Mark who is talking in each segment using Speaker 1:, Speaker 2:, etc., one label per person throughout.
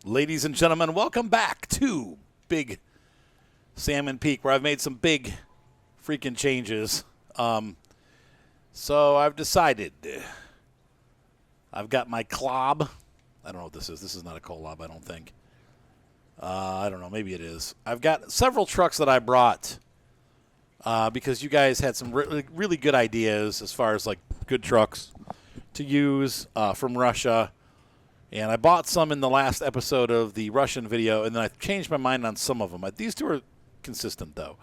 Speaker 1: Ladies and gentlemen, welcome back to Big Salmon Peak, where I've made some big freaking changes. So I've decided I've got my clob. I don't know what this is. This is not a collab, I don't think. I don't know. Maybe it is. I've got several trucks that I brought because you guys had some really good ideas as far as like good trucks to use from Russia. And I bought some in the last episode of the Russian video, and then I changed my mind on some of them. These two are consistent, though.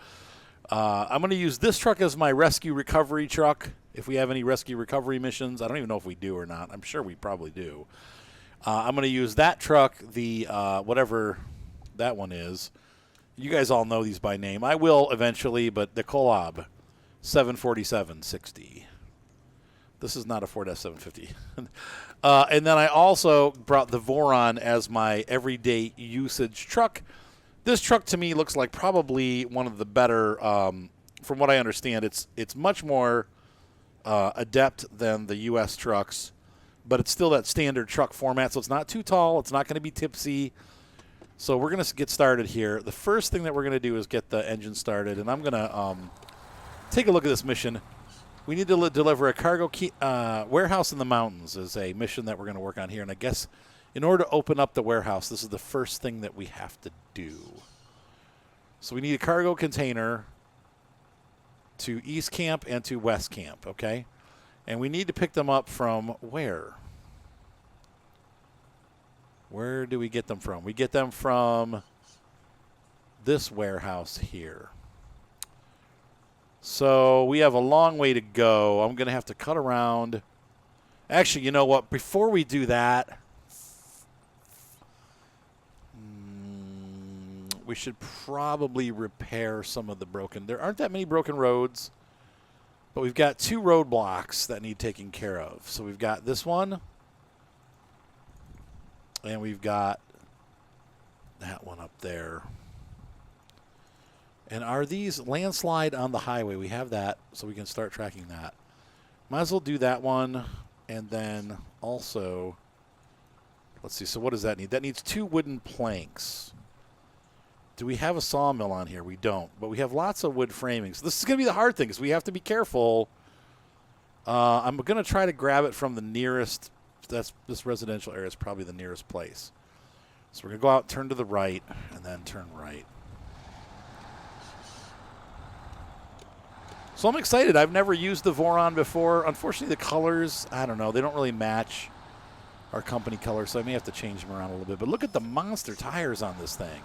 Speaker 1: I'm going to use this truck as my rescue recovery truck if we have any rescue recovery missions. I don't even know if we do or not. I'm sure we probably do. I'm going to use that truck, the whatever that one is. You guys all know these by name. I will eventually, but the Collab 747-60. This is not a Ford F-750. And then I also brought the Voron as my everyday usage truck. This truck to me looks like probably one of the better, from what I understand, it's much more adept than the U.S. trucks, but it's still that standard truck format, so it's not too tall. It's not going to be tipsy. So we're going to get started here. The first thing that we're going to do is get the engine started, and I'm going to take a look at this mission. We need to deliver a cargo warehouse in the mountains is a mission that we're going to work on here. And I guess in order to open up the warehouse, this is the first thing that we have to do. So we need a cargo container to East Camp and to West Camp, okay? And we need to pick them up from where? Where do we get them from? We get them from this warehouse here. So we have a long way to go. I'm going to have to cut around. Actually, you know what? Before we do that, we should probably repair some of the broken. There aren't that many broken roads, but we've got two roadblocks that need taking care of. So we've got this one, and we've got that one up there. And are these landslide on the highway? We have that, so we can start tracking that. Might as well do that one. And then also, let's see, so what does that need? That needs 2 wooden planks. Do we have a sawmill on here? We don't, but we have lots of wood framing. So this is going to be the hard thing, because we have to be careful. I'm going to try to grab it from the nearest. This residential area is probably the nearest place. So we're going to go out, turn to the right, and then turn right. So I'm excited. I've never used the Voron before. Unfortunately, the colors, I don't know, they don't really match our company colors, so I may have to change them around a little bit. But look at the monster tires on this thing.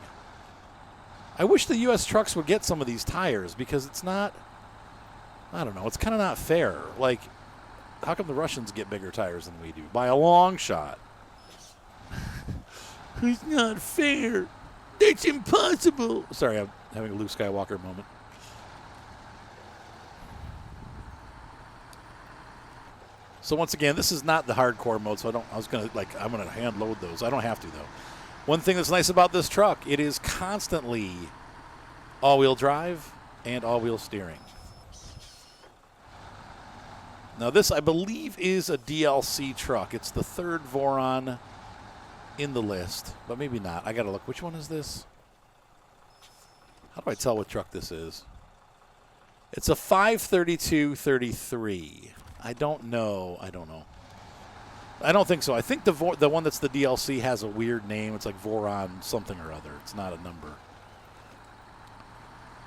Speaker 1: I wish the U.S. trucks would get some of these tires because it's not, I don't know, it's kind of not fair. Like, how come the Russians get bigger tires than we do? By a long shot. It's not fair. It's impossible. Sorry, I'm having a Luke Skywalker moment. So once again, this is not the hardcore mode, so I'm gonna hand load those. I don't have to though. One thing that's nice about this truck, it is constantly all-wheel drive and all-wheel steering. Now this, I believe, is a DLC truck. It's the 3rd Voron in the list, but maybe not. I gotta look. Which one is this? How do I tell what truck this is? It's a 532-33. I don't know. I don't think so. I think the one that's the DLC has a weird name. It's like Voron something or other. It's not a number.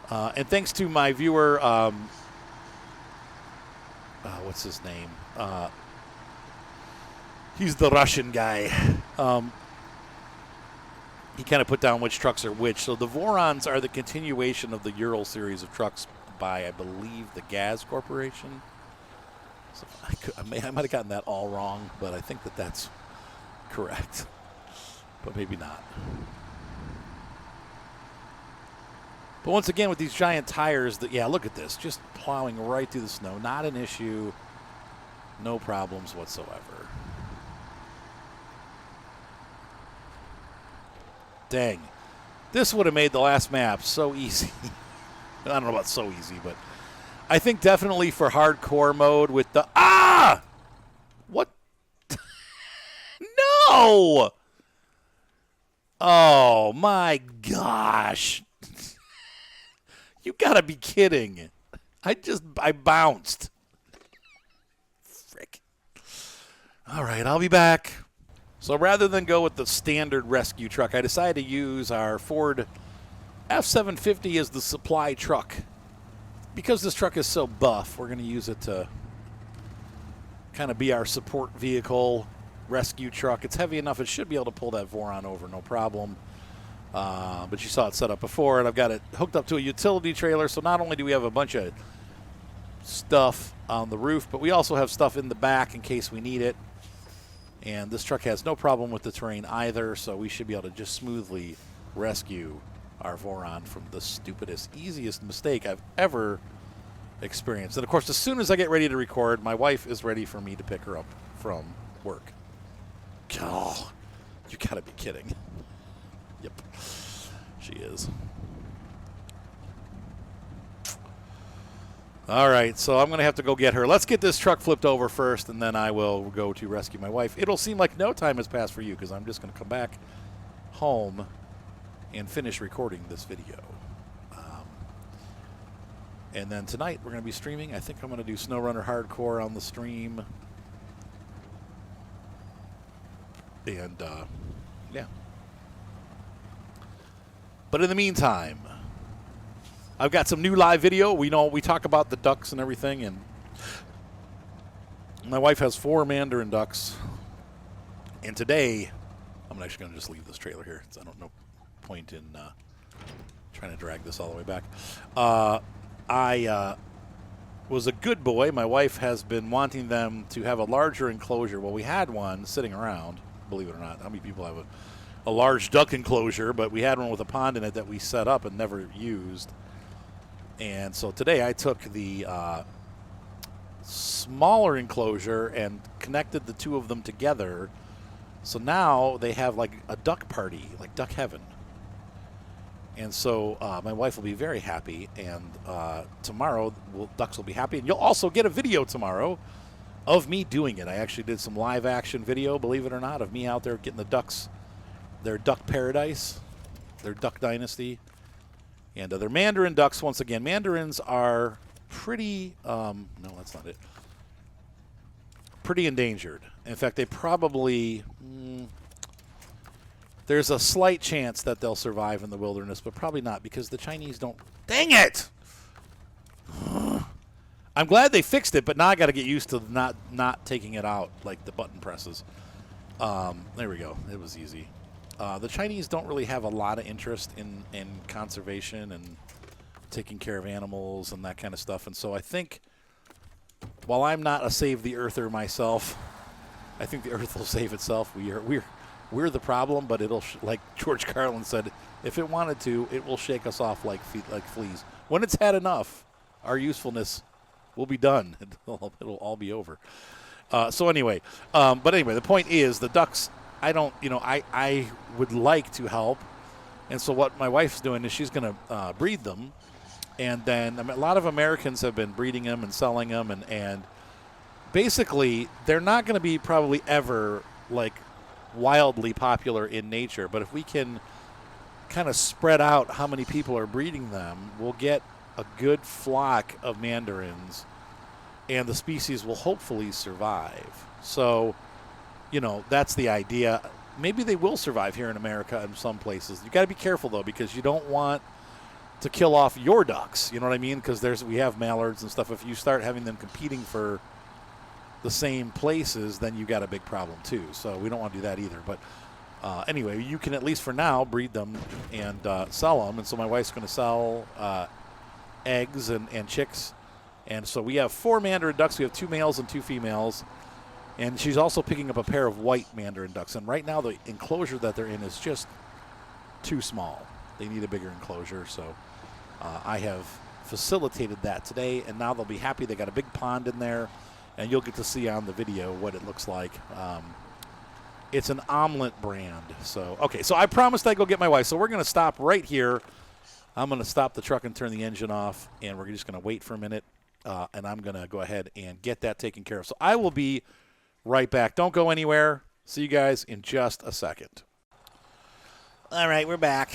Speaker 1: And thanks to my viewer, what's his name? He's the Russian guy. He kind of put down which trucks are which. So the Vorons are the continuation of the Ural series of trucks by, I believe, the Gaz Corporation. So I might have gotten that all wrong, but I think that's correct. But maybe not. But once again, with these giant tires, look at this. Just plowing right through the snow. Not an issue. No problems whatsoever. Dang. This would have made the last map so easy. I don't know about so easy, but I think definitely for hardcore mode with the... What? No! Oh, my gosh. You got to be kidding. I bounced. Frick. All right, I'll be back. So rather than go with the standard rescue truck, I decided to use our Ford F-750 as the supply truck. Because this truck is so buff, we're going to use it to kind of be our support vehicle, rescue truck. It's heavy enough it should be able to pull that Voron over, no problem. But you saw it set up before, and I've got it hooked up to a utility trailer. So not only do we have a bunch of stuff on the roof, but we also have stuff in the back in case we need it. And this truck has no problem with the terrain either, so we should be able to just smoothly rescue our Voron from the stupidest, easiest mistake I've ever experienced. And, of course, as soon as I get ready to record, my wife is ready for me to pick her up from work. Oh, you got to be kidding. Yep, she is. All right, so I'm going to have to go get her. Let's get this truck flipped over first, and then I will go to rescue my wife. It'll seem like no time has passed for you because I'm just going to come back home and finish recording this video. And then tonight we're going to be streaming. I think I'm going to do Snowrunner Hardcore on the stream. And, yeah. But in the meantime, I've got some new live video. We talk about the ducks and everything, and my wife has 4 mandarin ducks. And today, I'm actually going to just leave this trailer here. I don't know point in trying to drag this all the way back. I was a good boy. My wife has been wanting them to have a larger enclosure. Well, we had one sitting around, believe it or not. How many people have a large duck enclosure? But we had one with a pond in it that we set up and never used. And so today I took the smaller enclosure and connected the 2 of them together. So now they have like a duck party, like duck heaven. And so my wife will be very happy, and tomorrow ducks will be happy. And you'll also get a video tomorrow of me doing it. I actually did some live action video, believe it or not, of me out there getting the ducks, their duck paradise, their duck dynasty. And they're mandarin ducks once again. Mandarins are pretty, no, that's not it, pretty endangered. In fact, they probably, there's a slight chance that they'll survive in the wilderness, but probably not because the Chinese don't. Dang it! I'm glad they fixed it, but now I got to get used to not taking it out like the button presses. There we go. It was easy. The Chinese don't really have a lot of interest in conservation and taking care of animals and that kind of stuff. And so I think while I'm not a save the earther myself, I think the earth will save itself. We're the problem, but it'll, like George Carlin said, if it wanted to, it will shake us off like fleas. When it's had enough, our usefulness will be done. It'll all be over. So anyway, the point is the ducks, I would like to help. And so what my wife's doing is she's going to breed them. And then a lot of Americans have been breeding them and selling them. And basically, they're not going to be probably ever like wildly popular in nature. But if we can kind of spread out how many people are breeding them, we'll get a good flock of mandarins. And the species will hopefully survive. So, that's the idea. Maybe they will survive here in America in some places. You got to be careful, though, because you don't want to kill off your ducks. You know what I mean? Because we have mallards and stuff. If you start having them competing for the same places, then you got a big problem, too. So we don't want to do that either. But anyway, you can at least for now breed them and sell them. And so my wife's going to sell eggs and chicks. And so we have 4 mandarin ducks. We have 2 males and 2 females. And she's also picking up a pair of white mandarin ducks. And right now the enclosure that they're in is just too small. They need a bigger enclosure. So I have facilitated that today. And now they'll be happy. They got a big pond in there. And you'll get to see on the video what it looks like. It's an omelet brand. So, okay, so I promised I'd go get my wife. So we're going to stop right here. I'm going to stop the truck and turn the engine off. And we're just going to wait for a minute. And I'm going to go ahead and get that taken care of. So I will be right back. Don't go anywhere. See you guys in just a second. All right, we're back.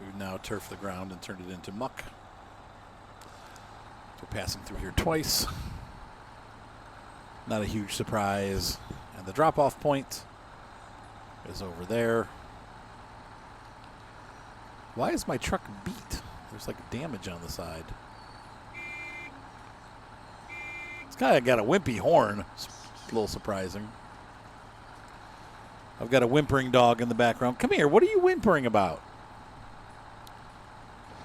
Speaker 1: We've now turfed the ground and turned it into muck. We're passing through here twice. Not a huge surprise. And the drop-off point is over there. Why is my truck beat? There's like damage on the side. It's kind of got a wimpy horn. It's a little surprising. I've got a whimpering dog in the background. Come here. What are you whimpering about?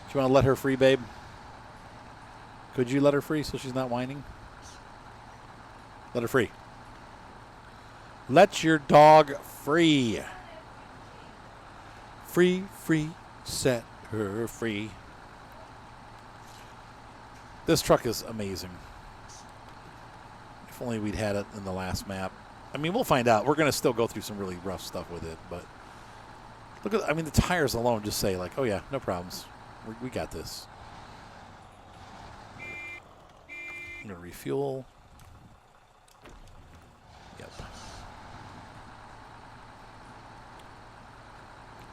Speaker 1: Do you want to let her free, babe? Could you let her free so she's not whining? Let her free. Let your dog free. Free, free, set her free. This truck is amazing. If only we'd had it in the last map. I mean, we'll find out. We're going to still go through some really rough stuff with it, but look at, I mean, the tires alone just say like, oh yeah, no problems. We got this. I'm going to refuel. Yep.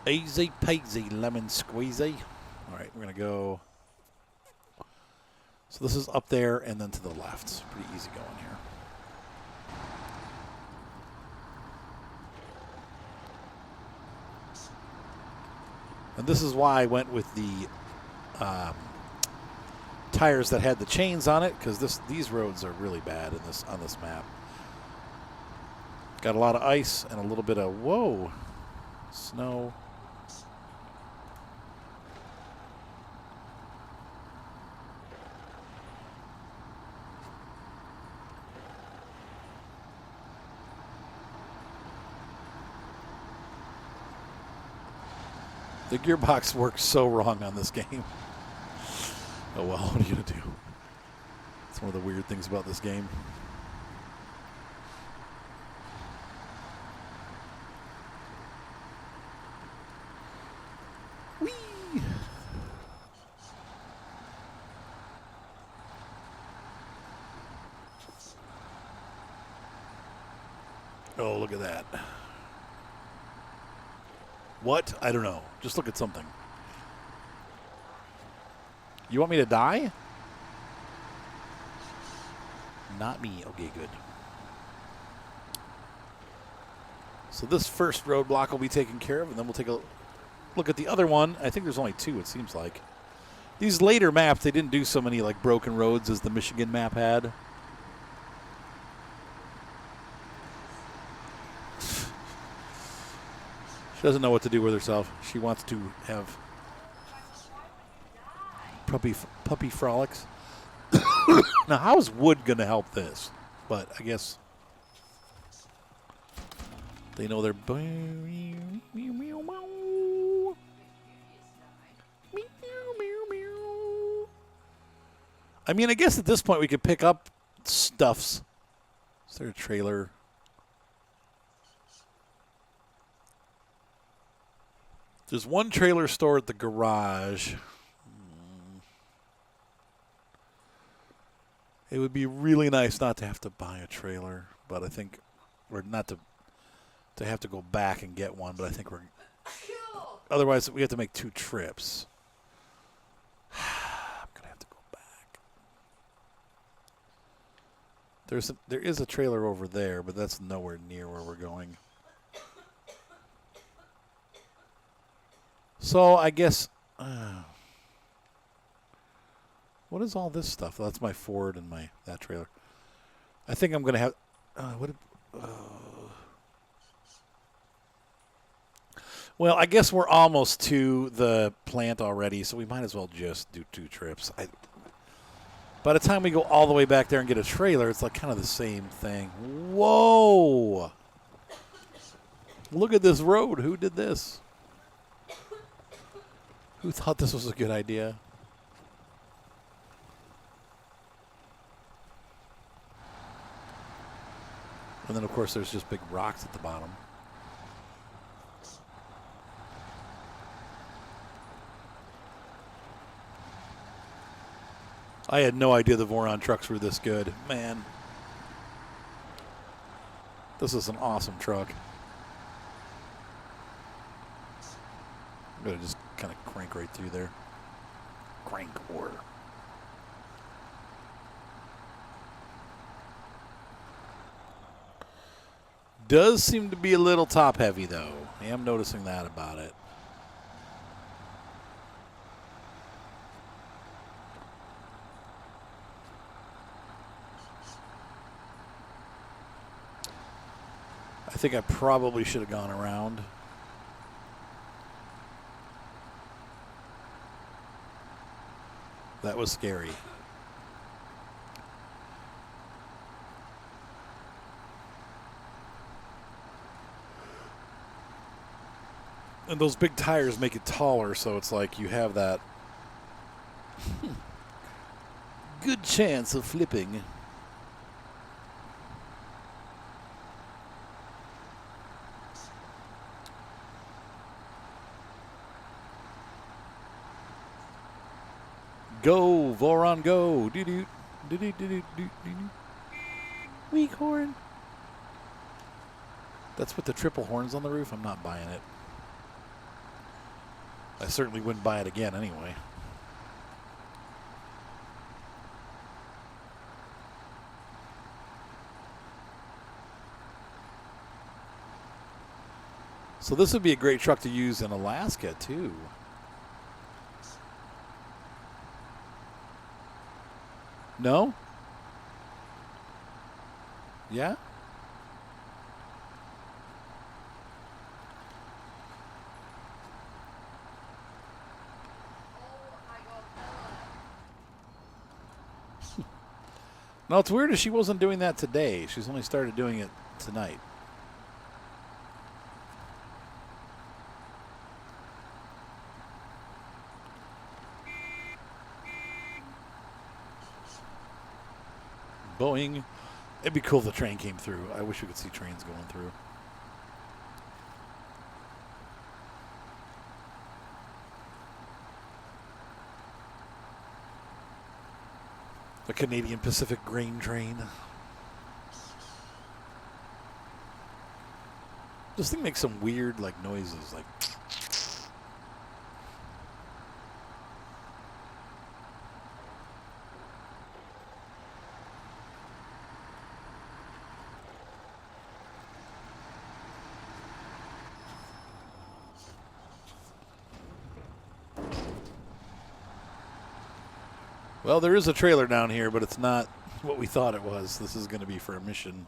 Speaker 1: Easy peasy lemon squeezy. All right, we're going to go. So this is up there and then to the left. It's pretty easy going here. And this is why I went with the tires that had the chains on it, because these roads are really bad on this map. Got a lot of ice and a little bit of snow. The gearbox works so wrong on this game. Oh well, what are you going to do? It's one of the weird things about this game. Whee! Oh, look at that. What? I don't know. Just look at something. You want me to die? Not me. Okay, good. So this first roadblock will be taken care of, and then we'll take a look at the other one. I think there's only two, it seems like. These later maps, they didn't do so many like broken roads as the Michigan map had. She doesn't know what to do with herself. She wants to have puppy frolics. Now, how is wood going to help this? But I guess they know they're. I mean, I guess at this point we could pick up stuffs. Is there a trailer? There's one trailer store at the garage. It would be really nice not to have to buy a trailer, but I think, or not to have to go back and get one, but I think otherwise we have to make 2 trips. I'm going to have to go back. There is a trailer over there, but that's nowhere near where we're going. So I guess, what is all this stuff? That's my Ford and that trailer. I think I'm going to have, well, I guess we're almost to the plant already, so we might as well just do 2 trips. By the time we go all the way back there and get a trailer, it's like kind of the same thing. Whoa! Look at this road. Who did this? Who thought this was a good idea? And then, of course, there's just big rocks at the bottom. I had no idea the Voron trucks were this good. Man. This is an awesome truck. I'm going to just kind of crank right through there. Crank order. Does seem to be a little top heavy, though. I am noticing that about it. I think I probably should have gone around. That was scary. And those big tires make it taller, so it's like you have that good chance of flipping. Go, Voron, go. Doo-doo. Doo-doo, doo-doo, doo-doo. Weak horn. That's with the triple horns on the roof. I'm not buying it. I certainly wouldn't buy it again anyway. So this would be a great truck to use in Alaska, too. No? Yeah? No, it's weird that she wasn't doing that today. She's only started doing it tonight. Boeing. It'd be cool if the train came through. I wish we could see trains going through. The Canadian Pacific grain train. This thing makes some weird like noises, like. Well, there is a trailer down here, but it's not what we thought it was. This is going to be for a mission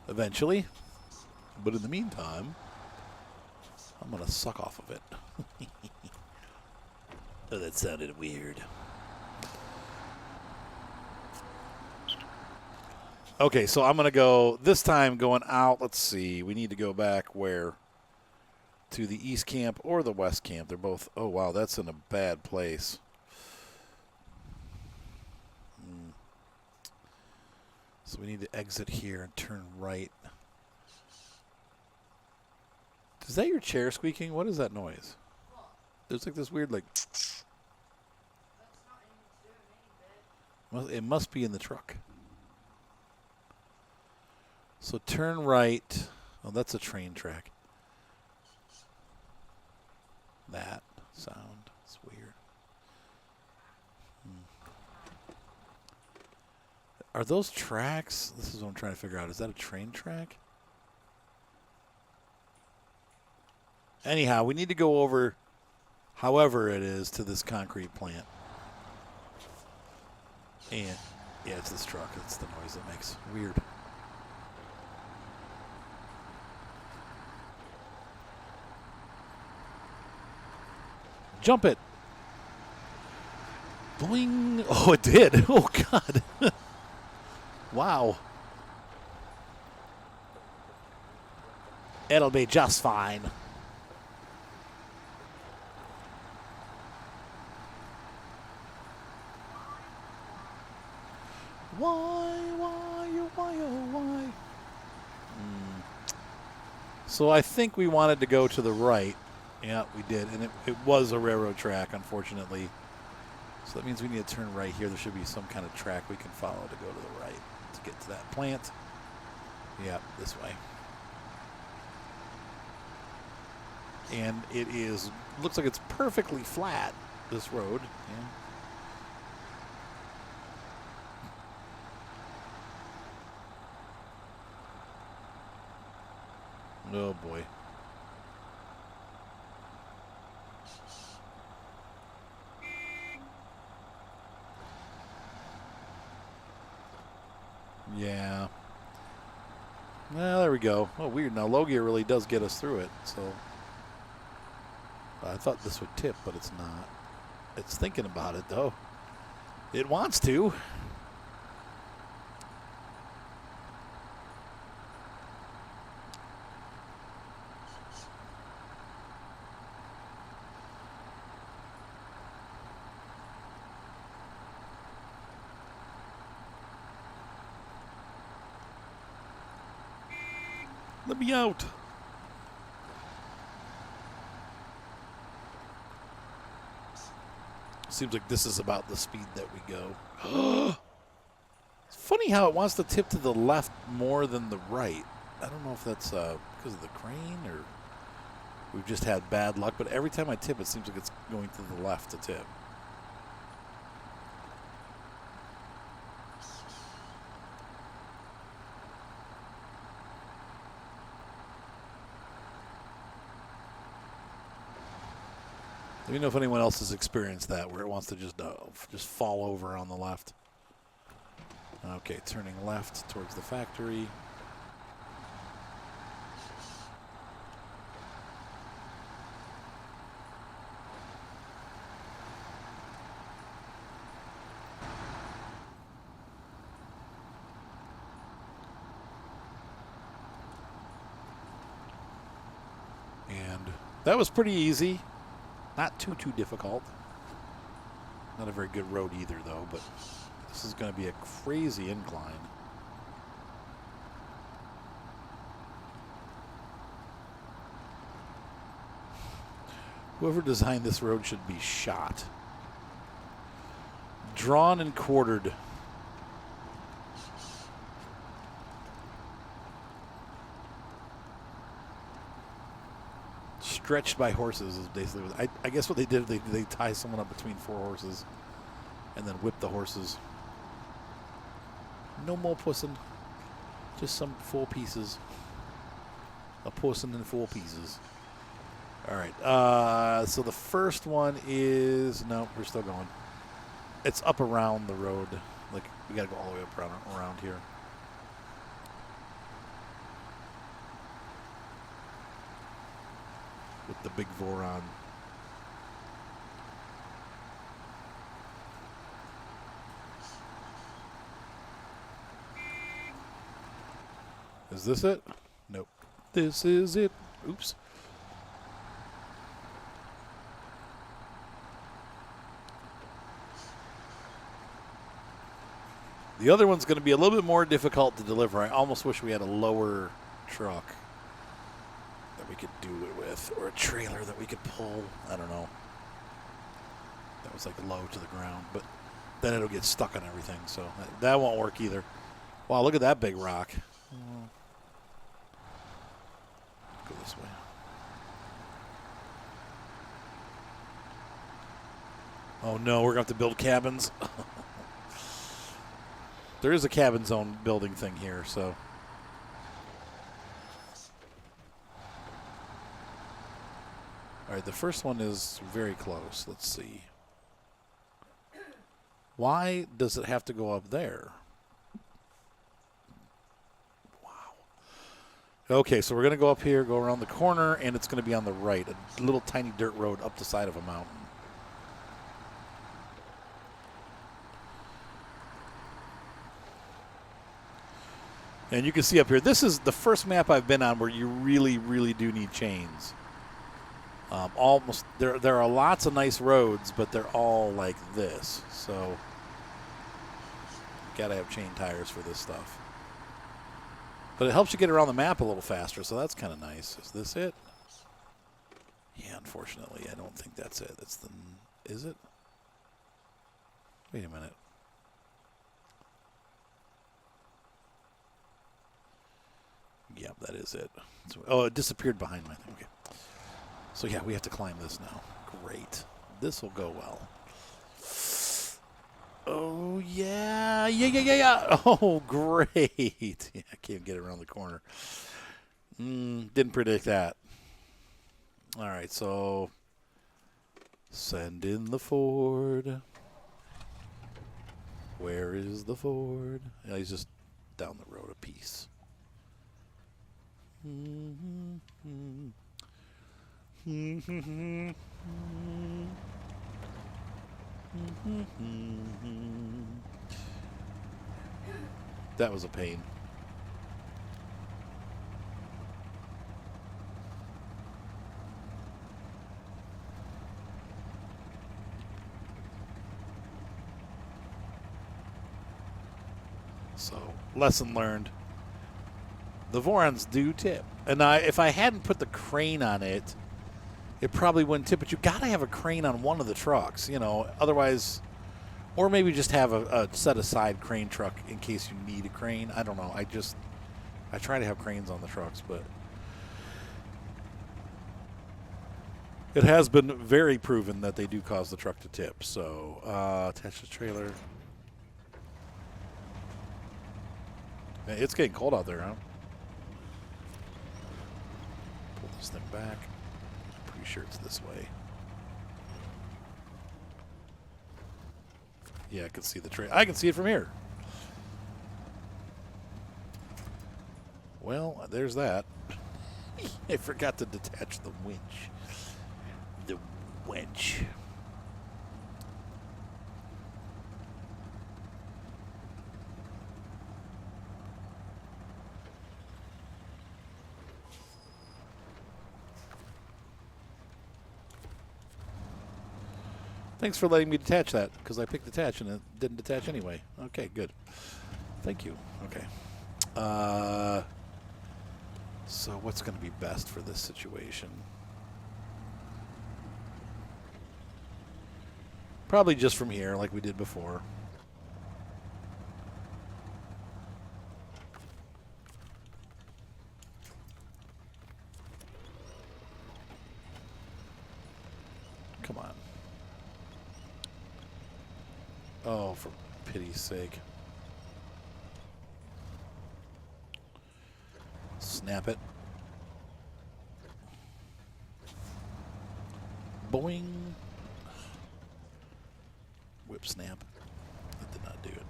Speaker 1: eventually. But in the meantime, I'm going to suck off of it. Oh, that sounded weird. Okay, so I'm going to go, this time going out, let's see. We need to go back where? To the east camp or the west camp. They're both, oh, wow, that's in a bad place. So we need to exit here and turn right. Is that your chair squeaking? What is that noise? There's like this weird like. It must be in the truck. So turn right. Oh, that's a train track. That sound. It's weird. Are those tracks? This is what I'm trying to figure out. Is that a train track? Anyhow, we need to go over, however it is, to this concrete plant. And, yeah, it's this truck. It's the noise it makes. Weird. Jump it. Boing. Oh, it did. Oh, God. Wow. It'll be just fine. Why? So I think we wanted to go to the right. Yeah, we did. And it was a railroad track, unfortunately. So that means we need to turn right here. There should be some kind of track we can follow to go to the right to get to that plant. Yeah, this way. And it is, looks like it's perfectly flat, this road. Yeah. Oh boy. Yeah. Well, there we go. Oh, weird. Now, low gear really does get us through it, so. I thought this would tip, but it's not. It's thinking about it, though. It wants to. Let me out. Seems like this is about the speed that we go. It's funny how it wants to tip to the left more than the right. I don't know if that's because of the crane or we've just had bad luck, but every time I tip, it seems like it's going to the left to tip. Let me know if anyone else has experienced that, where it wants to just fall over on the left. Okay, turning left towards the factory. And that was pretty easy. Not too difficult. Not a very good road either, though, but this is going to be a crazy incline. Whoever designed this road should be shot. Drawn and quartered. Stretched by horses is basically what I guess what they did. They tie someone up between 4 horses and then whip the horses. No more pussing. Just some 4 pieces. A pussing in 4 pieces. All right. So the first one is, no, we're still going. It's up around the road. Like, we got to go all the way up around here. With the big Voron. Is this it? Nope. This is it. Oops. The other one's going to be a little bit more difficult to deliver. I almost wish we had a lower truck that we could do it with, or a trailer that we could pull. I don't know. That was like low to the ground, but then it'll get stuck on everything, so that won't work either. Wow, look at that big rock. Go this way. Oh no, we're going to have to build cabins. There is a cabin zone building thing here, so. All right, the first one is very close. Let's see. Why does it have to go up there? Wow. Okay, so we're going to go up here, go around the corner, and it's going to be on the right, a little tiny dirt road up the side of a mountain. And you can see up here, this is the first map I've been on where you really, really do need chains. Almost there are lots of nice roads, but they're all like this. So gotta have chain tires for this stuff. But it helps you get around the map a little faster, so that's kind of nice. Is this it? Yeah, unfortunately, I don't think that's it. That's the. Is it? Wait a minute. Yep, that is it. So, oh, it disappeared behind my thing. Okay. So, yeah, we have to climb this now. Great. This will go well. Oh, yeah. Yeah. Oh, great. Yeah, I can't get around the corner. Didn't predict that. All right, so send in the Ford. Where is the Ford? Yeah, he's just down the road a piece. That was a pain. So, lesson learned. The Vorons do tip. And if I hadn't put the crane on it, it probably wouldn't tip. But you got to have a crane on one of the trucks, you know. Otherwise, or maybe just have a set-aside crane truck in case you need a crane. I don't know. I try to have cranes on the trucks, but it has been very proven that they do cause the truck to tip. So, attach the trailer. Man, it's getting cold out there, huh? Pull this thing back. I'm pretty sure it's this way. Yeah, I can see the trailer. I can see it from here. Well, there's that. I forgot to detach the winch. The winch. Thanks for letting me detach that, because I picked detach and it didn't detach anyway. Okay, good. Thank you. Okay. So what's going to be best for this situation? Probably just from here, like we did before. Come on. Oh, for pity's sake. Snap it. Boing. Whip snap. That did not do it.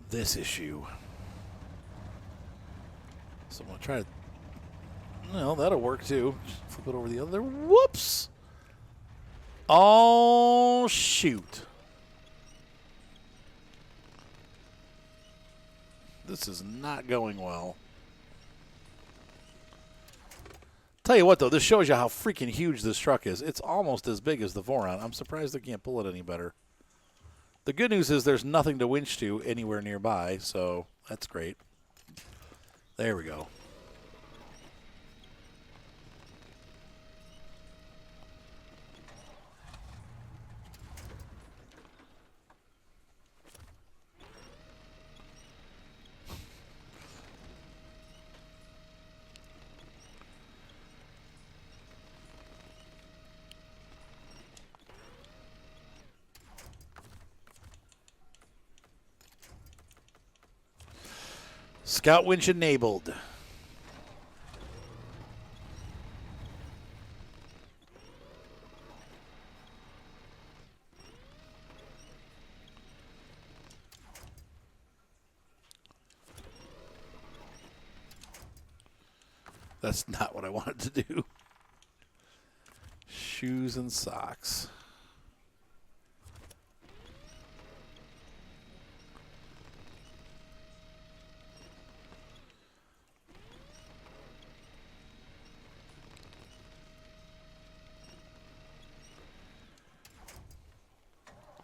Speaker 1: This issue. So I'm going to try to... Well, that'll work too. Just flip it over the other. Whoops! Oh, shoot. This is not going well. Tell you what, though, this shows you how freaking huge this truck is. It's almost as big as the Voron. I'm surprised they can't pull it any better. The good news is there's nothing to winch to anywhere nearby, so that's great. There we go. Scout winch enabled. That's not what I wanted to do. Shoes and socks.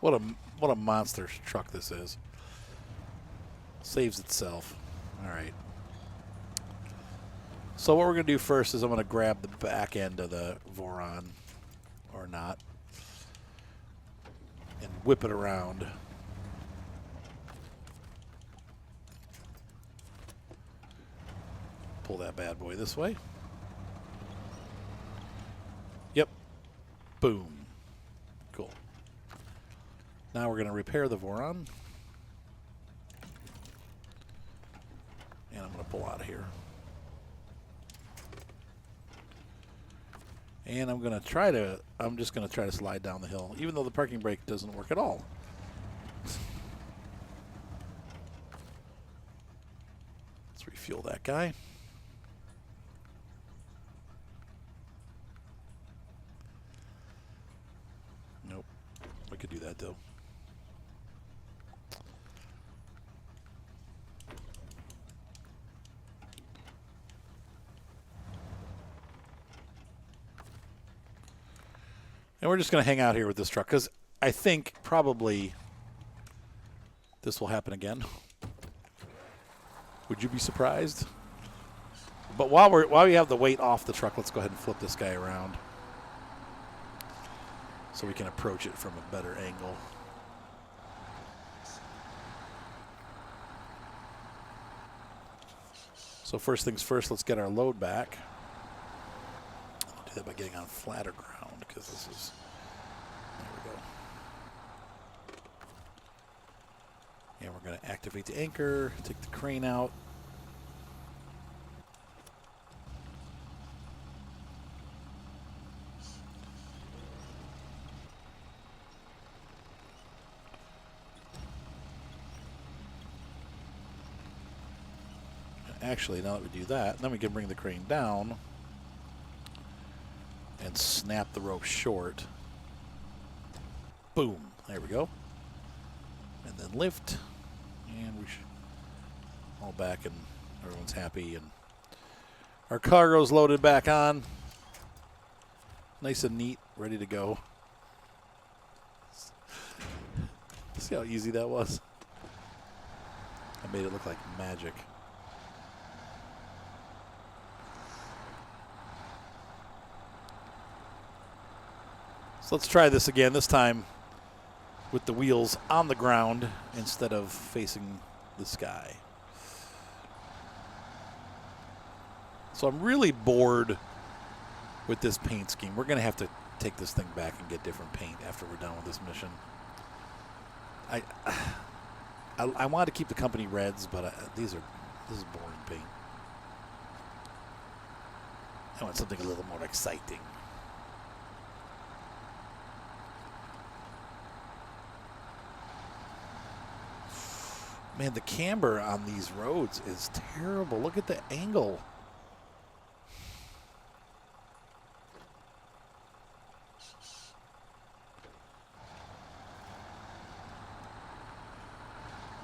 Speaker 1: What a monster truck this is. Saves itself. All right. So what we're going to do first is I'm going to grab the back end of the Voron, or not, and whip it around. Pull that bad boy this way. Yep. Boom. Cool. Now we're going to repair the Voron. And I'm going to pull out of here. And I'm just going to try to slide down the hill, even though the parking brake doesn't work at all. Let's refuel that guy. Nope. We could do that, though. And we're just going to hang out here with this truck because I think probably this will happen again. Would you be surprised? But while we have the weight off the truck, let's go ahead and flip this guy around so we can approach it from a better angle. So first things first, let's get our load back. I'll do that by getting on flatter ground because this is, there we go. And we're going to activate the anchor, take the crane out. Actually, now that we do that, then we can bring the crane down and snap the rope short. Boom. There we go. And then lift. And we should all back and everyone's happy. And our cargo's loaded back on. Nice and neat, ready to go. See how easy that was? I made it look like magic. So let's try this again, this time with the wheels on the ground instead of facing the sky. So I'm really bored with this paint scheme. We're going to have to take this thing back and get different paint after we're done with this mission. I want to keep the company reds, but this is boring paint. I want something a little more exciting. Man, the camber on these roads is terrible. Look at the angle.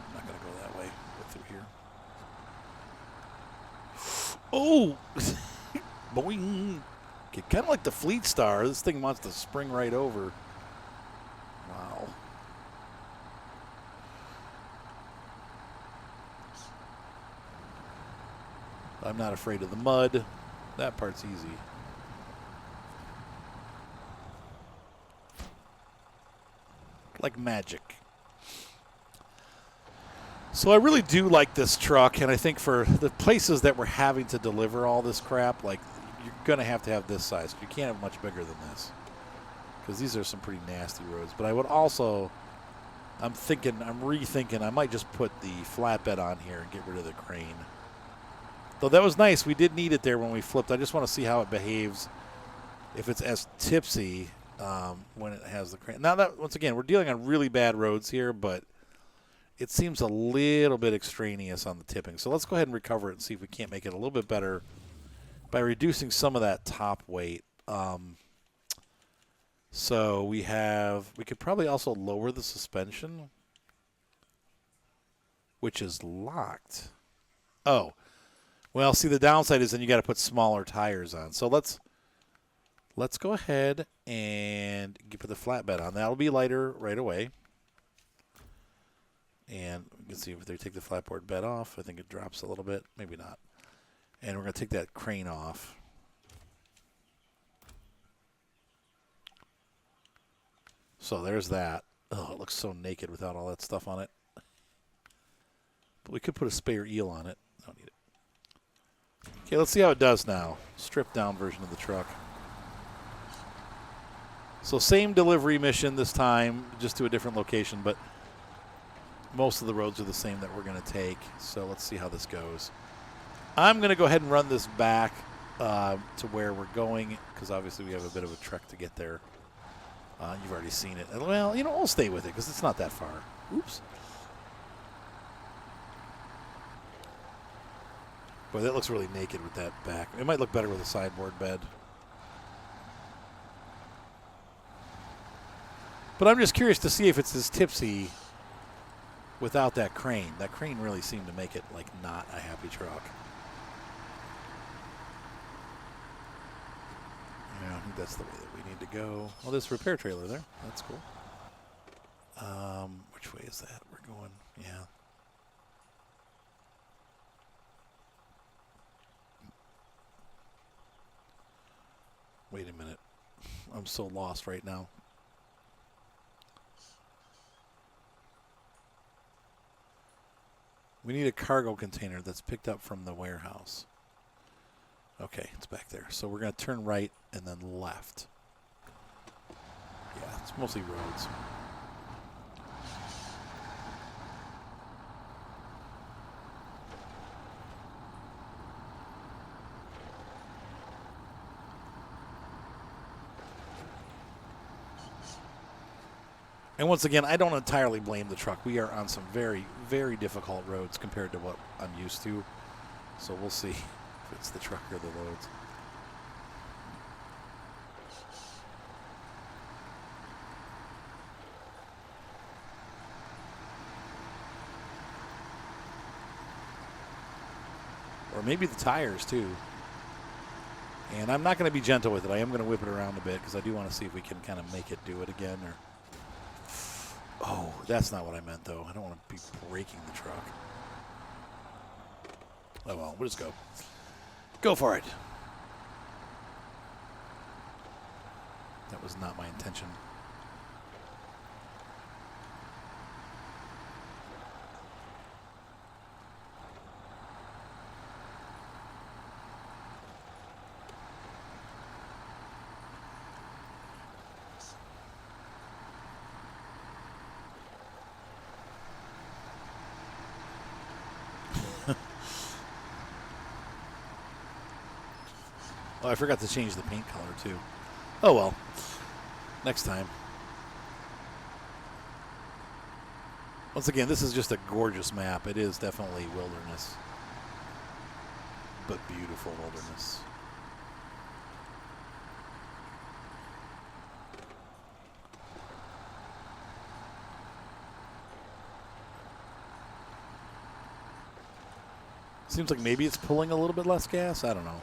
Speaker 1: I'm not going to go that way. Go through here. Oh! Boing! Okay, kind of like the Fleet Star. This thing wants to spring right over. Wow. I'm not afraid of the mud. That part's easy. Like magic. So I really do like this truck, and I think for the places that we're having to deliver all this crap, like, you're going to have this size. You can't have much bigger than this because these are some pretty nasty roads. But I would also, I'm rethinking, I might just put the flatbed on here and get rid of the crane. Though that was nice. We did need it there when we flipped. I just want to see how it behaves if it's as tipsy when it has the crane. Now, that once again, we're dealing on really bad roads here, but it seems a little bit extraneous on the tipping. So let's go ahead and recover it and see if we can't make it a little bit better by reducing some of that top weight. So we could probably also lower the suspension, which is locked. Oh. Well, see, the downside is then you got to put smaller tires on. So let's go ahead and put the flatbed on. That'll be lighter right away. And you can see if they take the flatboard bed off, I think it drops a little bit. Maybe not. And we're going to take that crane off. So there's that. Oh, it looks so naked without all that stuff on it. But we could put a spare eel on it. Don't need it. Okay, let's see how it does now. Stripped down version of the truck. So same delivery mission this time, just to a different location, but most of the roads are the same that we're going to take. So let's see how this goes. I'm going to go ahead and run this back to where we're going, because obviously we have a bit of a trek to get there. You've already seen it. Well, you know, I'll stay with it because it's not that far. Oops. Boy, that looks really naked with that back. It might look better with a sideboard bed. But I'm just curious to see if it's as tipsy without that crane. That crane really seemed to make it, like, not a happy truck. Yeah, I think that's the way that we need to go. Oh, there's a repair trailer there. That's cool. Which way is that? We're going, yeah. Wait a minute. I'm so lost right now. We need a cargo container that's picked up from the warehouse. Okay, it's back there. So we're going to turn right and then left. Yeah, it's mostly roads. And once again, I don't entirely blame the truck. We are on some very, very difficult roads compared to what I'm used to. So we'll see if it's the truck or the loads. Or maybe the tires, too. And I'm not going to be gentle with it. I am going to whip it around a bit because I do want to see if we can kind of make it do it again. Or oh, that's not what I meant, though. I don't want to be breaking the truck. Oh, well, we'll just go. Go for it. That was not my intention. Oh, I forgot to change the paint color, too. Oh, well. Next time. Once again, this is just a gorgeous map. It is definitely wilderness. But beautiful wilderness. Seems like maybe it's pulling a little bit less gas. I don't know.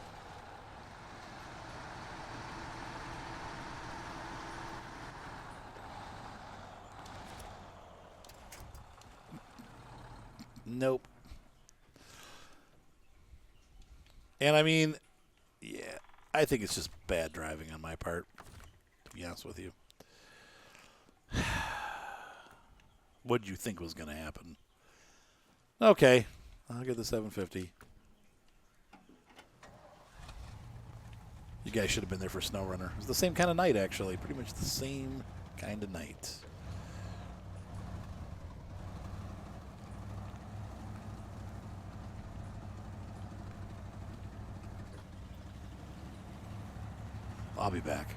Speaker 1: Nope. And I mean, yeah, I think it's just bad driving on my part, to be honest with you. What did you think was going to happen? Okay, I'll get the 750. You guys should have been there for Snowrunner. It was the same kind of night, actually. Pretty much the same kind of night. I'll be back.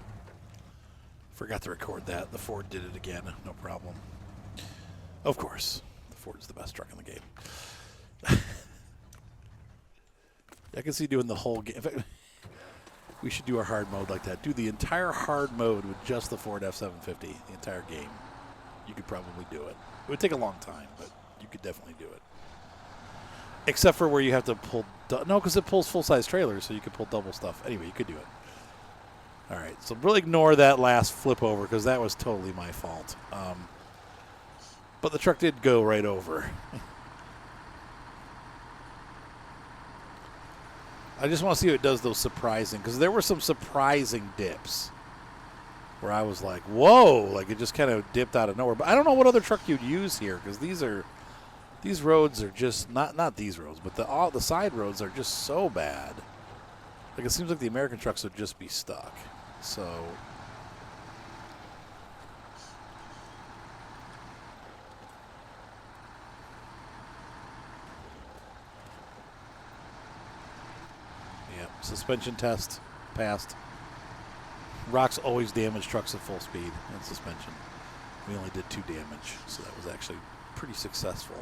Speaker 1: Forgot to record that. The Ford did it again. No problem. Of course. The Ford's the best truck in the game. I can see doing the whole game. In fact, we should do our hard mode like that. Do the entire hard mode with just the Ford F-750, the entire game. You could probably do it. It would take a long time, but you could definitely do it. Except for where you have to pull... No, because it pulls full-size trailers, so you could pull double stuff. Anyway, you could do it. All right, so really ignore that last flip over because that was totally my fault. But the truck did go right over. I just want to see what it does those surprising, because there were some surprising dips where I was like, whoa, like it just kind of dipped out of nowhere. But I don't know what other truck you'd use here, because these roads are just not these roads, but the side roads are just so bad. Like it seems like the American trucks would just be stuck. So yeah, suspension test passed. Rocks always damage trucks at full speed and suspension. We only did 2 damage, so that was actually pretty successful.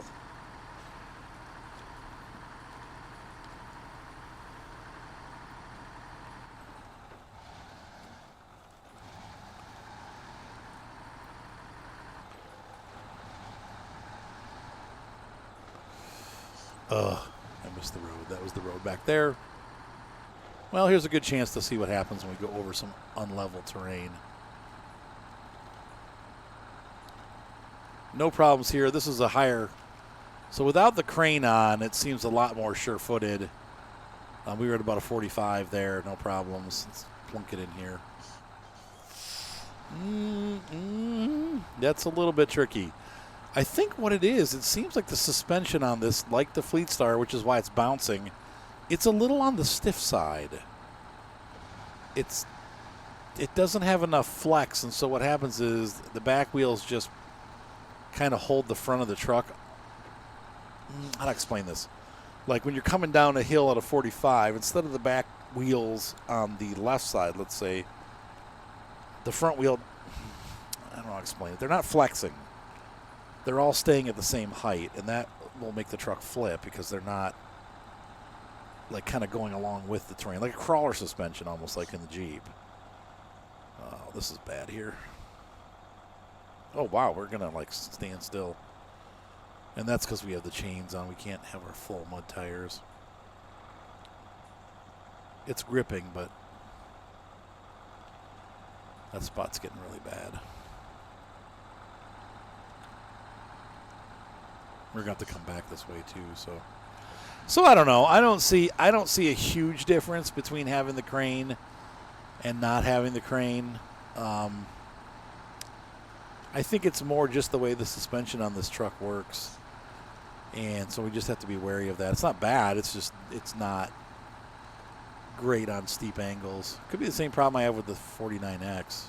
Speaker 1: I missed the road. That was the road back there. Well, here's a good chance to see what happens when we go over some unlevel terrain. No problems here. This is a higher. So without the crane on, it seems a lot more sure-footed. We were at about a 45 there. No problems. Let's plunk it in here. That's a little bit tricky. I think what it seems like the suspension on this, like the Fleet Star, which is why it's bouncing, it's a little on the stiff side. It doesn't have enough flex, and so what happens is the back wheels just kind of hold the front of the truck. How to explain this? Like when you're coming down a hill at a 45, instead of the back wheels on the left side, let's say, the front wheel, I don't know how to explain it. They're not flexing. They're all staying at the same height, and that will make the truck flip because they're not like kind of going along with the terrain, like a crawler suspension, almost like in the Jeep. Oh, this is bad here. Oh wow, we're gonna like stand still, and that's because we have the chains on. We can't have our full mud tires. It's gripping, but that spot's getting really bad. We're going to have to come back this way too, so I don't know. I don't see a huge difference between having the crane and not having the crane. I think it's more just the way the suspension on this truck works, and so we just have to be wary of that. It's not bad. It's just it's not great on steep angles. Could be the same problem I have with the 49X.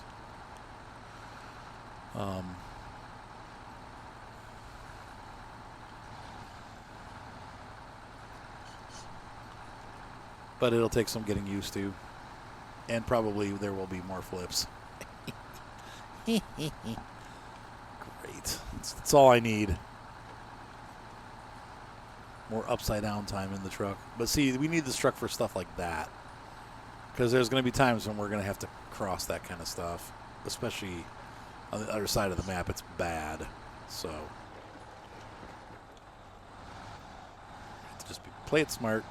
Speaker 1: But it'll take some getting used to. And probably there will be more flips. Great. That's all I need. More upside down time in the truck. But see, we need this truck for stuff like that. Because there's going to be times when we're going to have to cross that kind of stuff. Especially on the other side of the map. It's bad. So. Just play it smart.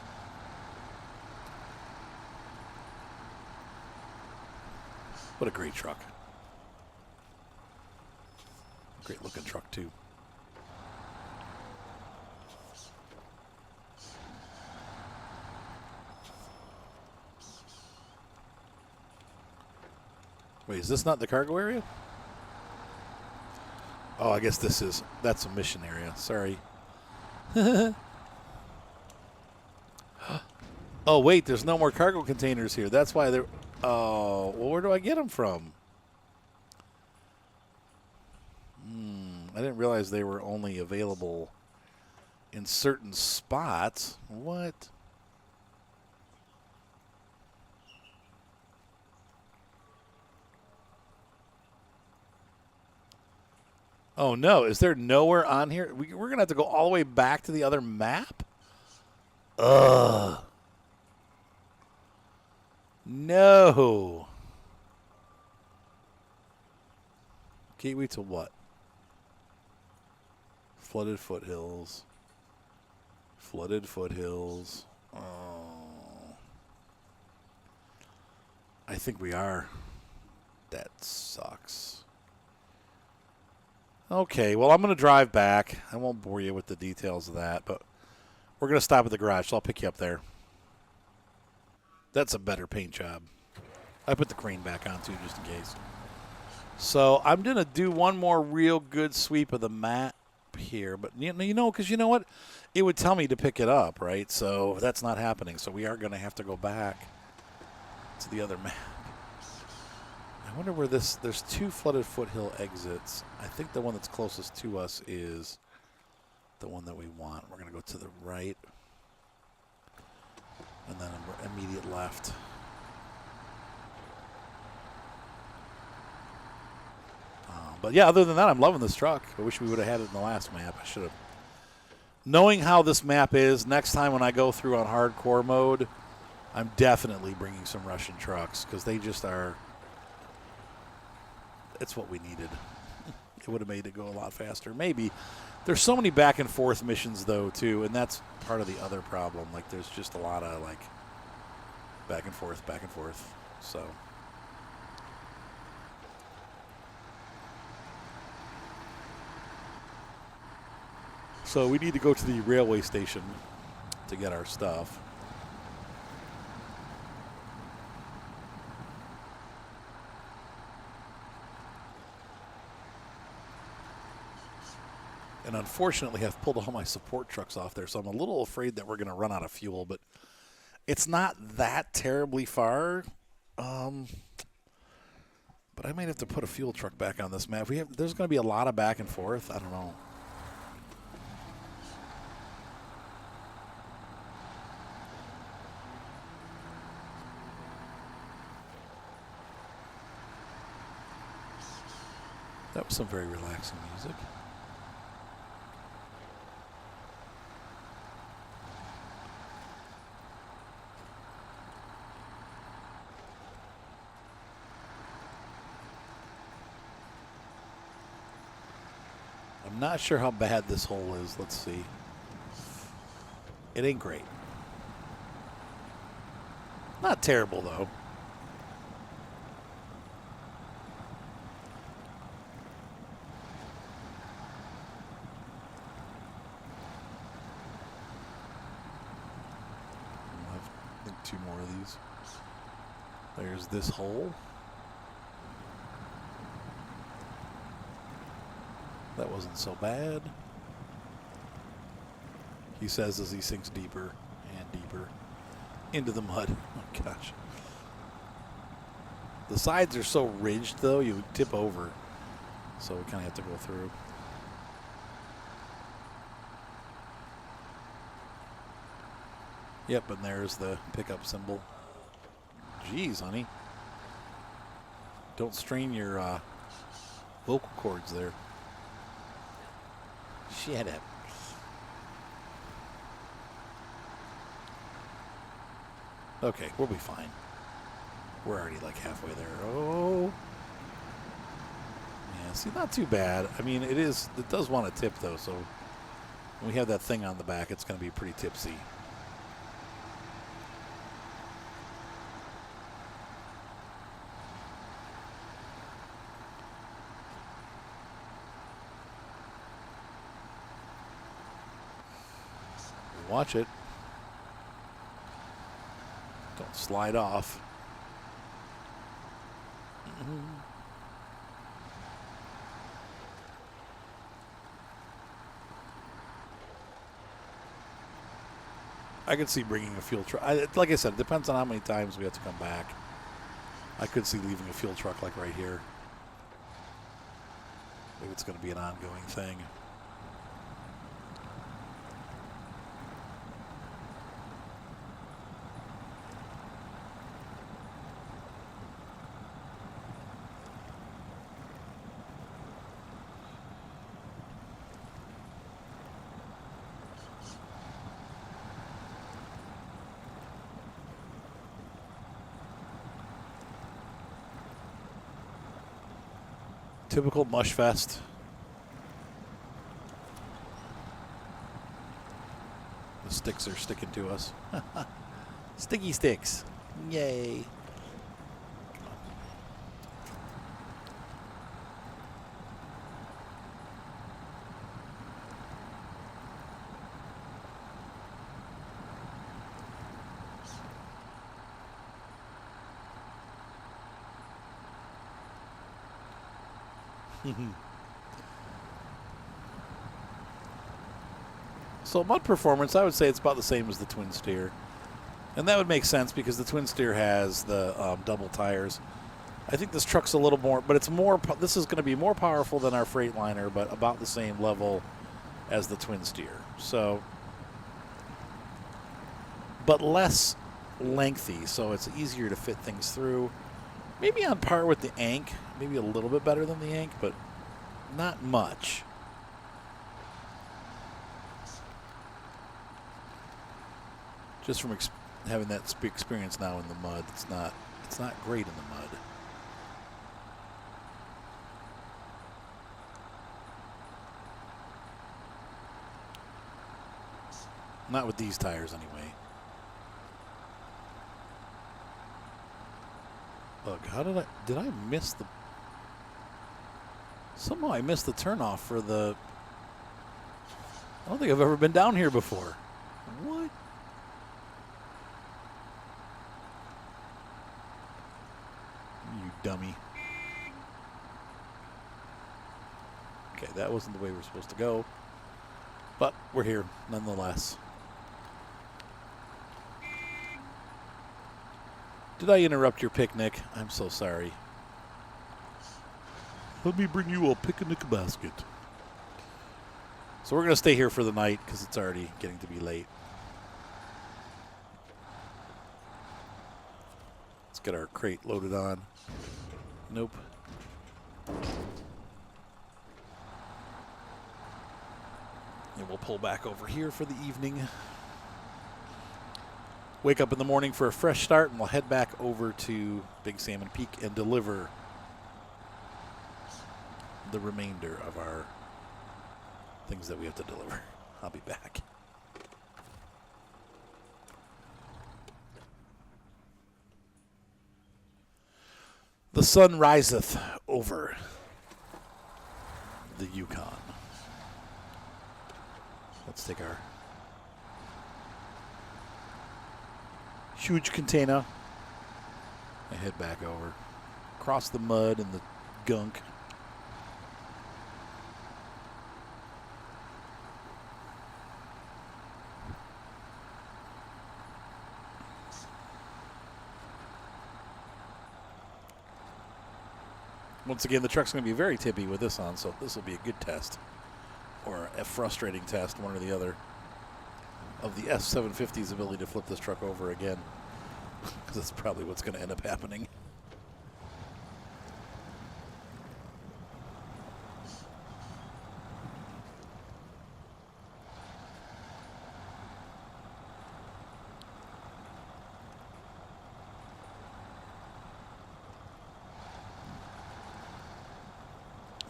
Speaker 1: What a great truck. Great looking truck too. Wait, is this not the cargo area? Oh, I guess that's a mission area. Sorry. Oh, wait, there's no more cargo containers here. That's why they're... Oh, well, where do I get them from? I didn't realize they were only available in certain spots. What? Oh, no. Is there nowhere on here? We're going to have to go all the way back to the other map? Ugh. No. Gateway to what? Flooded foothills. Flooded foothills. Oh. I think we are. That sucks. Okay, well, I'm going to drive back. I won't bore you with the details of that, but we're going to stop at the garage, so I'll pick you up there. That's a better paint job. I put the crane back on, too, just in case. So I'm going to do one more real good sweep of the map here. But, because you know what? It would tell me to pick it up, right? So that's not happening. So we are going to have to go back to the other map. I wonder where there's 2 flooded foothill exits. I think the one that's closest to us is the one that we want. We're going to go to the right and then immediate left. But yeah, other than that, I'm loving this truck. I wish we would have had it in the last map. I should have. Knowing how this map is, next time when I go through on hardcore mode, I'm definitely bringing some Russian trucks because they just are. It's what we needed. It would have made it go a lot faster. Maybe. There's so many back and forth missions, though, too, and that's part of the other problem. Like, there's just a lot of, like, back and forth. So. So we need to go to the railway station to get our stuff. And unfortunately, I've pulled all my support trucks off there, so I'm a little afraid that we're going to run out of fuel. But it's not that terribly far. But I might have to put a fuel truck back on this map. There's going to be a lot of back and forth. I don't know. That was some very relaxing music. I'm not sure how bad this hole is. Let's see. It ain't great. Not terrible, though. I think 2 more of these. There's this hole. That wasn't so bad. He says as he sinks deeper and deeper into the mud. Oh, gosh. The sides are so ridged, though, you would tip over. So we kind of have to go through. Yep, and there's the pickup symbol. Jeez, honey. Don't strain your vocal cords there. Shut up. Okay, we'll be fine. We're already like halfway there. Oh. Yeah, see, not too bad. I mean, it does want to tip, though, so when we have that thing on the back, it's going to be pretty tipsy. Watch it. Don't slide off. I could see bringing a fuel truck. Like I said, it depends on how many times we have to come back. I could see leaving a fuel truck like right here. If it's going to be an ongoing thing. Typical mush fest. The sticks are sticking to us. Sticky sticks. Yay. So mud performance, I would say it's about the same as the Twin Steer. And that would make sense because the Twin Steer has the double tires. I think this truck's a little more, but it's more, this is going to be more powerful than our Freightliner, but about the same level as the Twin Steer. So, but less lengthy, so it's easier to fit things through. Maybe on par with the Ank, maybe a little bit better than the Ank, but not much. Just from having that experience now in the mud, it's not great in the mud. Not with these tires, anyway. Look, how did I miss the... Somehow I missed the turnoff for the... I don't think I've ever been down here before. What? You dummy. Okay, that wasn't the way we're supposed to go. But we're here, nonetheless. Did I interrupt your picnic? I'm so sorry. Let me bring you a picnic basket. So we're going to stay here for the night because it's already getting to be late. Let's get our crate loaded on. Nope. And we'll pull back over here for the evening. Wake up in the morning for a fresh start, and we'll head back over to Big Salmon Peak and deliver the remainder of our things that we have to deliver. I'll be back. The sun riseth over the Yukon. Let's take our huge container and head back over. Across the mud and the gunk. Once again, the truck's going to be very tippy with this on, so this will be a good test. Or a frustrating test, one or the other, of the S750's ability to flip this truck over again. Because that's probably what's going to end up happening.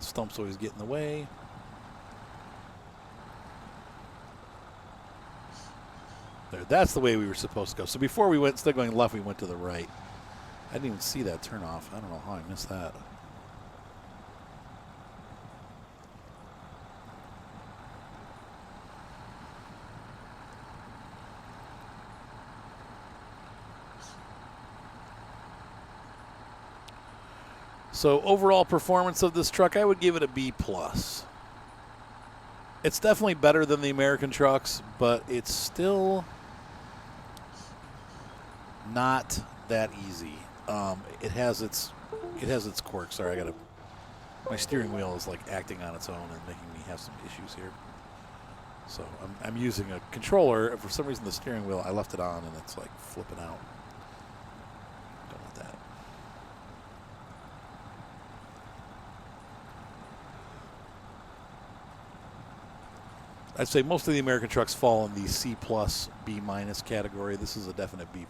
Speaker 1: Stumps always get in the way. There, that's the way we were supposed to go. So before we went, instead of going left, we went to the right. I didn't even see that turnoff. I don't know how I missed that. So overall performance of this truck, I would give it a B+. It's definitely better than the American trucks, but it's still not that easy. It has its quirks. Sorry, my steering wheel is like acting on its own and making me have some issues here. So I'm using a controller. And for some reason, the steering wheel, I left it on and it's like flipping out. Don't want that. I'd say most of the American trucks fall in the C+, B- category. This is a definite B+.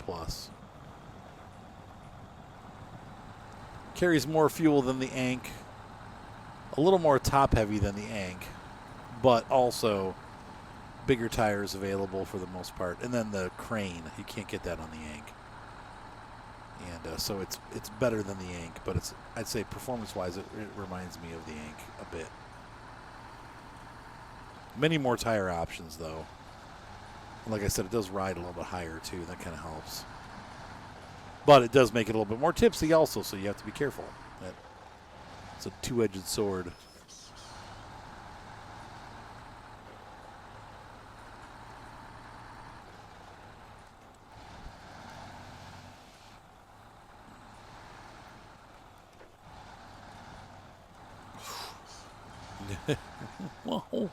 Speaker 1: Carries more fuel than the Ank. A little more top-heavy than the Ank, but also bigger tires available for the most part. And then the crane, you can't get that on the Ank. And so it's better than the Ank, but I'd say performance-wise it reminds me of the Ank a bit. Many more tire options, though. And like I said, it does ride a little bit higher, too. That kind of helps. But it does make it a little bit more tipsy also, so you have to be careful. It's a two-edged sword. Whoa. You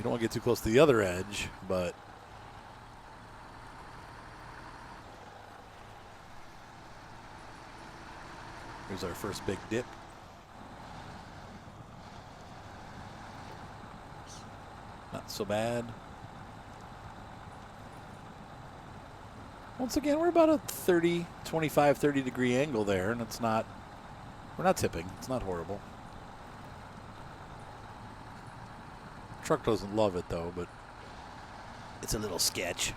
Speaker 1: don't want to get too close to the other edge, but here's our first big dip. Not so bad. Once again, we're about a 25, 30 degree angle there, and it's not, we're not tipping. It's not horrible. Truck doesn't love it though, but it's a little sketch.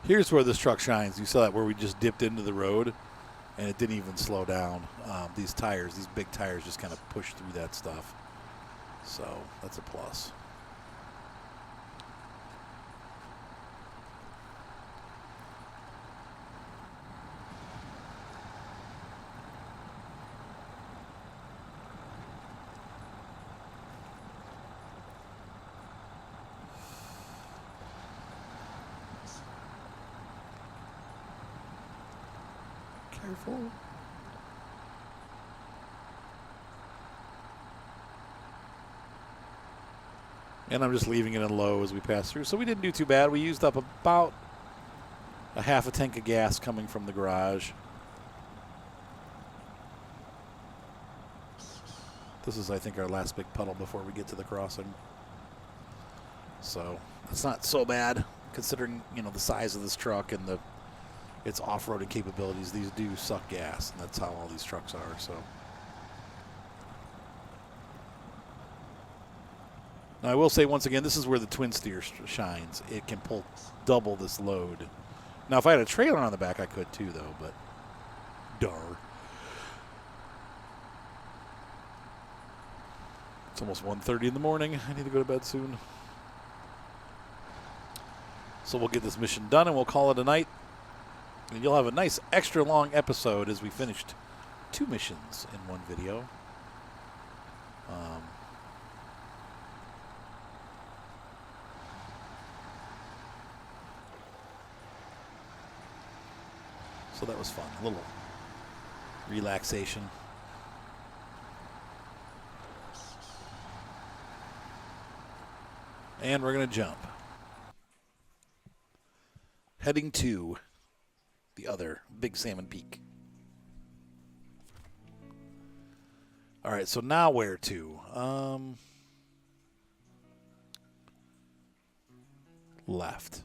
Speaker 1: Here's where this truck shines. You saw that where we just dipped into the road and it didn't even slow down. These tires, these big tires just kind of push through that stuff. So that's a plus. Careful. And I'm just leaving it in low as we pass through. So we didn't do too bad. We used up about a half a tank of gas coming from the garage. This is, I think, our last big puddle before we get to the crossing. So it's not so bad considering, you know, the size of this truck and its off-roading capabilities. These do suck gas, and that's how all these trucks are. So now I will say once again, this is where the twin steer shines. It can pull double this load. Now if I had a trailer on the back I could too though, but dar. It's almost 1:30 in the morning. I need to go to bed soon. So we'll get this mission done and we'll call it a night. And you'll have a nice extra long episode as we finished 2 missions in one video. So that was fun. A little relaxation. And we're going to jump. Heading to the other Big Salmon Peak. All right, so now where to? Left.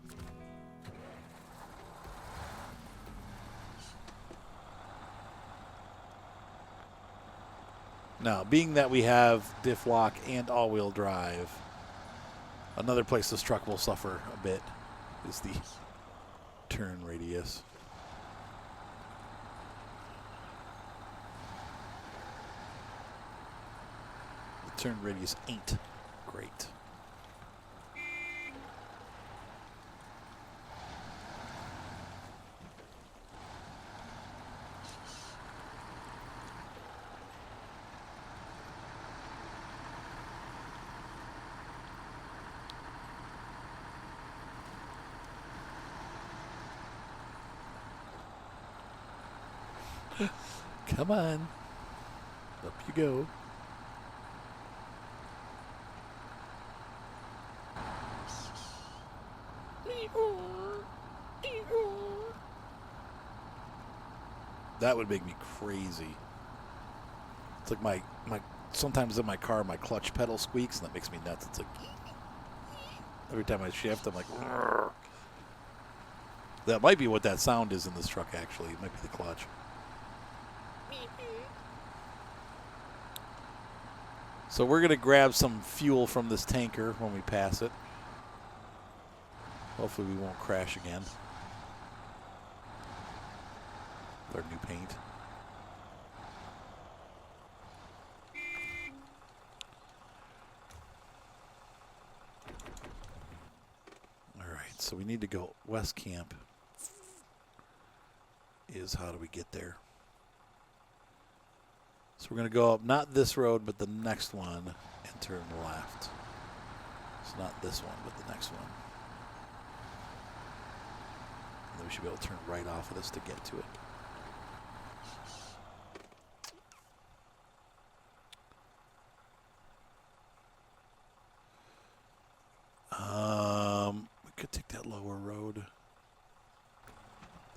Speaker 1: Now, being that we have diff lock and all-wheel drive, another place this truck will suffer a bit is the turn radius. The turn radius ain't great. Come on. Up you go. That would make me crazy. It's like my sometimes in my car my clutch pedal squeaks and that makes me nuts. It's like every time I shift I'm like "Rrr." That might be what that sound is in this truck actually. It might be the clutch. So we're going to grab some fuel from this tanker when we pass it. Hopefully we won't crash again. With our new paint. So we need to go West Camp. Is how do we get there? So we're going to go up not this road, but the next one and turn left. It's not this one, but the next one. And then we should be able to turn right off of this to get to it. We could take that lower road.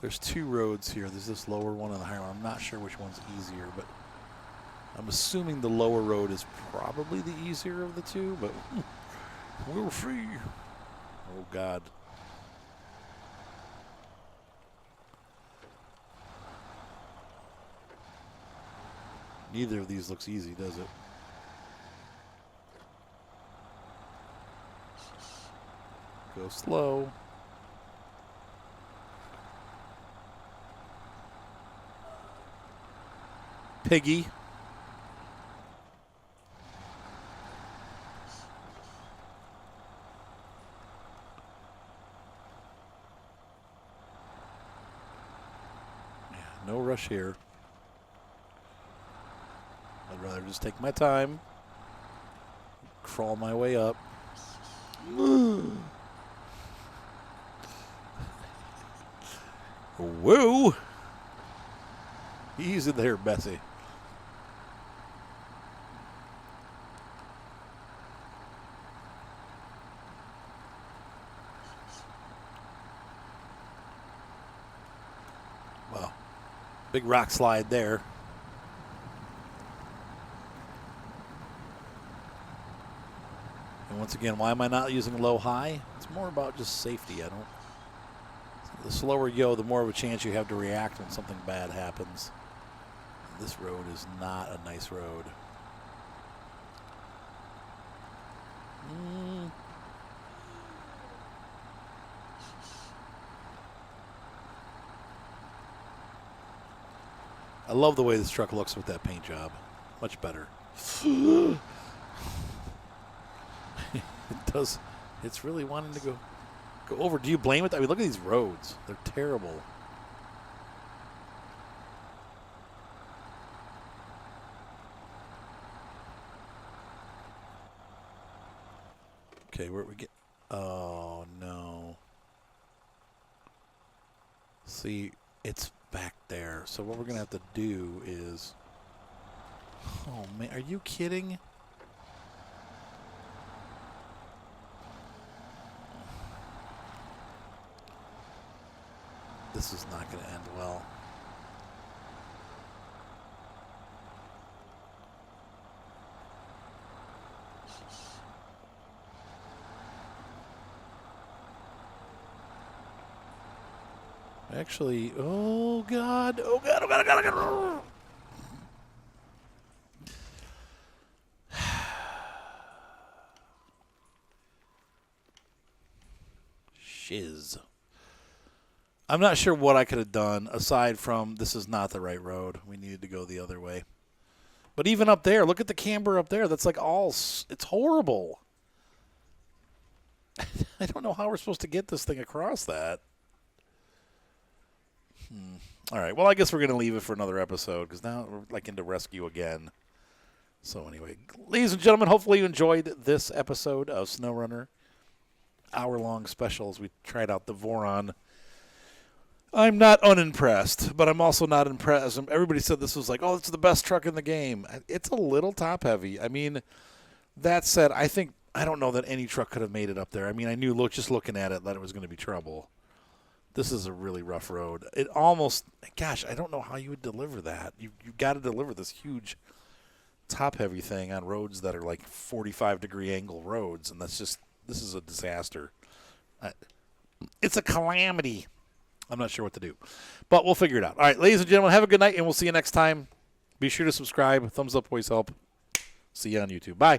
Speaker 1: There's two roads here. There's this lower one and the higher one. I'm not sure which one's easier, but I'm assuming the lower road is probably the easier of the two, but we're free. Oh, God. Neither of these looks easy, does it? Go slow. Piggy. Yeah, no rush here. I'd rather just take my time, crawl my way up. Woo! Easy there, Bessie. Wow. Big rock slide there. And once again, why am I not using low-high? It's more about just safety. The slower you go, the more of a chance you have to react when something bad happens. This road is not a nice road. I love the way this truck looks with that paint job. Much better. It does. It's really wanting to go over. Do you blame it? I mean, look at these roads. They're terrible. Okay, where we get? Oh, no. See, it's back there. So what we're going to have to do is... Oh, man, are you kidding? This is not going to end well. Actually, oh God, oh God, oh God, oh God, oh God. Shiz. I'm not sure what I could have done aside from this is not the right road. We needed to go the other way. But even up there, look at the camber up there. That's like all, it's horrible. I don't know how we're supposed to get this thing across that. All right. Well, I guess we're going to leave it for another episode because now we're like into rescue again. So anyway, ladies and gentlemen, hopefully you enjoyed this episode of Snowrunner. Hour-long special as we tried out the Voron. I'm not unimpressed, but I'm also not impressed. Everybody said this was like, oh, it's the best truck in the game. It's a little top-heavy. I mean, that said, I don't know that any truck could have made it up there. I mean, I knew just looking at it that it was going to be trouble. This is a really rough road. It almost, gosh, I don't know how you would deliver that. You got to deliver this huge top-heavy thing on roads that are like 45-degree angle roads, and this is a disaster. It's a calamity. I'm not sure what to do, but we'll figure it out. All right, ladies and gentlemen, have a good night, and we'll see you next time. Be sure to subscribe. Thumbs up always help. See you on YouTube. Bye.